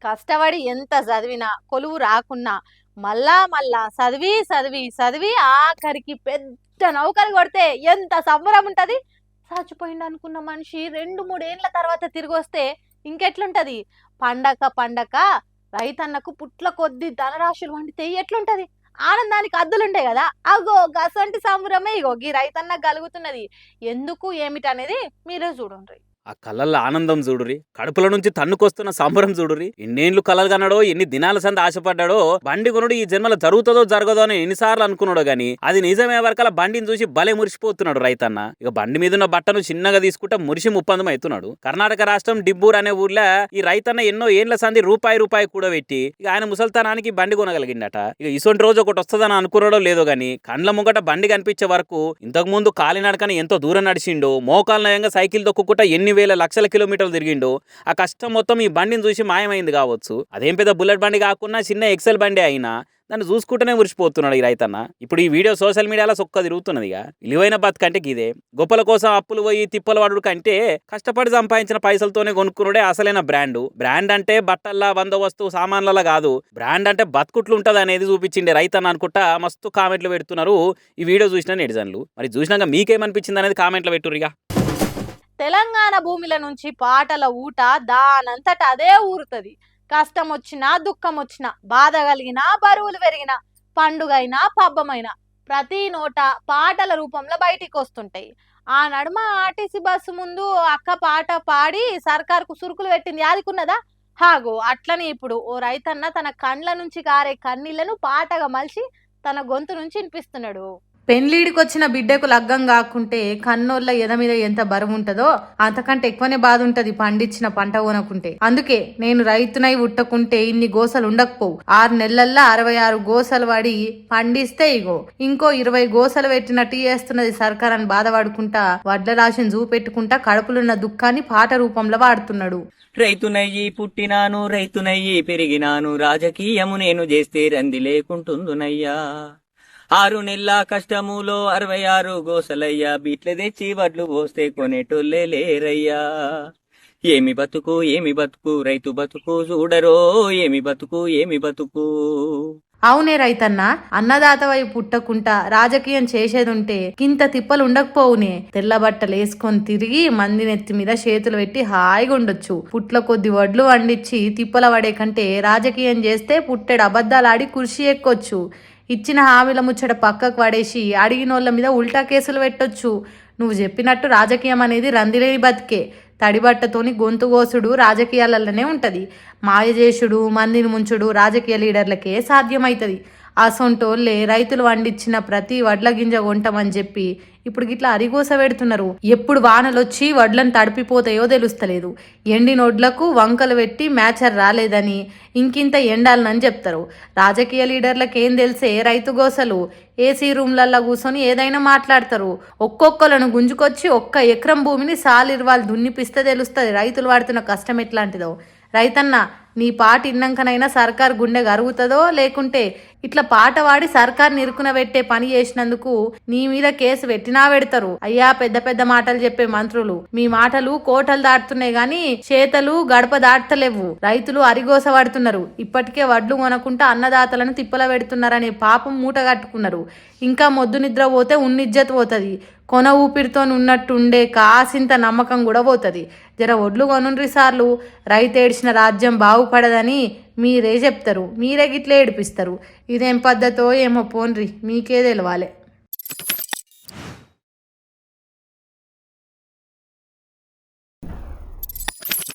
కష్టపడి ఎంత చదివినా కొలువు రాకున్నా మళ్ళా మళ్ళా చదివి చదివి చదివి ఆఖరికి పెద్ద నౌకరు కొడితే ఎంత సంబరం ఉంటది. చచ్చిపోయిండు అనుకున్న మనిషి 2-3 ఏళ్ల తర్వాత తిరిగి వస్తే ఇంకెట్లుంటది. పండక పండక రైతన్నకు పుట్ల కొద్ది ధనరాశులు వండితే ఎట్లుంటది. ఆనందానికి అద్దులుంటాయి కదా. అగో గసంటి సంబరమే ఇగో గీ రైతన్నకు కలుగుతున్నది. ఎందుకు ఏమిటనేది మీరే చూడండి. ఆ కళ్ళల్లో ఆనందం చూడురి, కడుపుల నుంచి తన్నుకొస్తున్న సంబరం చూడురి. ఎన్నేళ్లు కలలు కన్నాడో, ఎన్ని దినాల సంది ఆశపడ్డాడో బండి కొనుడు ఈ జన్మలో జరుగుతుందో జరగదో అని ఎన్నిసార్లు అనుకున్నాడో గాని అది నిజమే వరకల బండిని చూసి భలే మురిసిపోతున్నాడు రైతన్న. ఇక బండి మీద ఉన్న బట్టను చిన్నగా తీసుకుంటా మురిసి ముప్పందం అవుతున్నాడు. కర్ణాటక రాష్ట్రం డిబ్బూర్ అనే ఊర్లో ఈ రైతన్న ఎన్నో ఏండ్ల సంది రూపాయి కూడా పెట్టి ఇక ఆయన ముసల్తనానికి బండి కొనగలిగిండట. ఇక ఇసొంటి రోజు ఒకటి వస్తుందని అనుకున్నాడో లేదో గాని కండ్ల ముంగట బండి కనిపించే వరకు ఇంతకు ముందు కాలినడకని ఎంతో దూరం నడిచిండో, మోకాలు నయంగా సైకిల్ దొక్కుకుంటా ఎన్ని వేల లక్షల కిలోమీటర్లు తిరిగిండో ఆ కష్టం మొత్తం ఈ బండిని చూసి మాయమైంది కావచ్చు. అదేం పెద్ద బుల్లెట్ బండి కాకుండా చిన్న ఎక్సెల్ బండి అయినా దాన్ని చూసుకుంటూనే మురిసిపోతున్నాడు ఈ రైతన్న. ఇప్పుడు ఈ వీడియో సోషల్ మీడియాలో సొక్క తిరుగుతున్నది. ఇక విలువైన బతుకంటే ఇదే. గొప్పల కోసం అప్పులు పోయి తిప్పలు వాడు కంటే కష్టపడి సంపాదించిన పైసలతోనే కొనుక్కున్నాడే అసలైన బ్రాండ్. బ్రాండ్ అంటే బట్టల్లా బందోబస్తు సామాన్లలో కాదు, బ్రాండ్ అంటే బతుకుట్లు ఉంటది అనేది చూపించిండే రైతన్న అనుకుంటా మస్తు కామెంట్లు పెడుతున్నారు ఈ వీడియో చూసిన నెటిజన్లు. మరి చూసినాక మీకేమనిపించింది అనేది కామెంట్లో పెట్టుర్రిగా. తెలంగాణ భూమిల నుంచి పాటల ఊట దానంతట అదే ఊరుతుంది. కష్టం వచ్చినా దుఃఖం వచ్చినా బాధ కలిగినా బరువులు పెరిగినా పండుగైనా పబ్బమైనా ప్రతి నోట పాటల రూపంలో బయటికి వస్తుంటాయి. ఆ నడుమ ఆర్టీసీ బస్సు ముందు అక్క పాట పాడి సర్కార్కు సురుకులు పెట్టింది యాదికున్నదా. హాగో అట్లని ఇప్పుడు ఓ రైతన్న తన కండ్ల నుంచి కారే కన్నీళ్లను పాటగా మలిచి తన గొంతు నుంచి వినిపిస్తున్నాడు. పెండ్లీడికొచ్చిన బిడ్డకు లగ్గం కాకుంటే కన్నోళ్ళ ఎద మీద ఎంత బరువు ఉంటదో అంతకంటే ఎక్కువనే బాధ ఉంటది పండించిన పంట కొనకుంటే. అందుకే నేను రైతునై ఉట్టకుంటే ఇన్ని గోసలు ఉండకపోవు. 6 నెలల్లో 66 గోసలు పడి పండిస్తే ఇగో ఇంకో 20 గోసలు పెట్టినట్టు చేస్తున్నది సర్కార్ అని బాధపడుకుంటా వడ్ల రాశిని చూపెట్టుకుంటా కడుపులున్న దుఃఖాన్ని పాట రూపంలో వాడుతున్నాడు. రైతునయ్యి పుట్టినాను, రైతునయ్యి పెరిగినాను, రాజకీయము నేను చేస్తే రంది లేకుంటుందునయ్యా. 6 నెలల కష్టములో 66 గోసలయ్యా, బీట్ల తెచ్చి వడ్లు పోస్తే కొనేటోళ్ళే లేరయ్యా. ఏమి బతుకు ఏమి బతుకు రైతు బతుకు చూడరో, ఏమి బతుకు ఏమి బతుకు. అవునే రైతన్న, అన్నదాతవై పుట్టకుంటా రాజకీయం చేసేదుంటే కింత తిప్పలు ఉండకపోవునే. తెల్ల బట్టలు వేసుకొని తిరిగి మంది నెత్తి మీద చేతులు పెట్టి హాయిగా ఉండొచ్చు. పుట్ల కొద్ది వడ్లు వండిచ్చి తిప్పల పడే కంటే రాజకీయం చేస్తే పుట్టెడు అబద్ధాలాడి కుర్చీ ఎక్కొచ్చు. ఇచ్చిన హామీల ముచ్చట పక్కకు పడేసి అడిగినోళ్ళ మీద ఉల్టా కేసులు పెట్టొచ్చు. నువ్వు చెప్పినట్టు రాజకీయం అనేది రందిలేని బతికే. తడిబట్టతోని గొంతు కోసుడు రాజకీయాలలోనే ఉంటది. మాయజేసుడు మందిని ముంచుడు రాజకీయ లీడర్లకే సాధ్యమవుతుంది. అసొంటోళ్ళే రైతులు వండించిన ప్రతి వడ్ల గింజ కొంటామని చెప్పి ఇప్పుడు గిట్లా అరిగోస పెడుతున్నారు. ఎప్పుడు వానలొచ్చి వడ్లను తడిపిపోతాయో తెలుస్తలేదు. ఎండిన వడ్లకు వంకలు పెట్టి మ్యాచర్ రాలేదని ఇంకింత ఎండాలనని చెప్తారు. రాజకీయ లీడర్లకేం తెలిసే రైతు గోసలు. ఏసీ రూమ్లల్లో కూర్చొని ఏదైనా మాట్లాడతారు. ఒక్కొక్కలను గుంజుకొచ్చి 1 ఎకరం భూమిని సాలిర్వాళ్ళు దున్నిపిస్తే తెలుస్తుంది రైతులు వాడుతున్న కష్టం ఎట్లాంటిదో. రైతన్న, నీ పాట ఇన్నాకనైనా సర్కార్ గుండె గరుగుతుందో లేకుంటే ఇట్లా పాట వాడి సర్కార్ నిరుకున పెట్టే పని చేసినందుకు నీ మీద కేసు పెట్టినా పెడతారు. అయ్యా పెద్ద పెద్ద మాటలు చెప్పే మంత్రులు, మీ మాటలు కోటలు దాటుతున్నాయి గాని చేతలు గడప దాటలేవు. రైతులు అరిగోస పడుతున్నారు. ఇప్పటికే వడ్లు కొనకుంటా అన్నదాతలను తిప్పల పెడుతున్నారనే పాపం మూట కట్టుకున్నారు. ఇంకా మొద్దు నిద్ర పోతే ఉన్నిజ్జత్ పోతుంది. కొన ఊపిరితో ఉన్నట్టుండే కాసింత నమ్మకం కూడా పోతుంది. జర ఒడ్లు కొనుండ్రి సార్లు. రైతు ఏడ్చిన రాజ్యం బాగుపడదని మీరే చెప్తారు, మీరే గిట్లే ఏడిపిస్తారు. ఇదేం పద్ధతో ఏమో పోన్రి, మీకే తెలవాలి.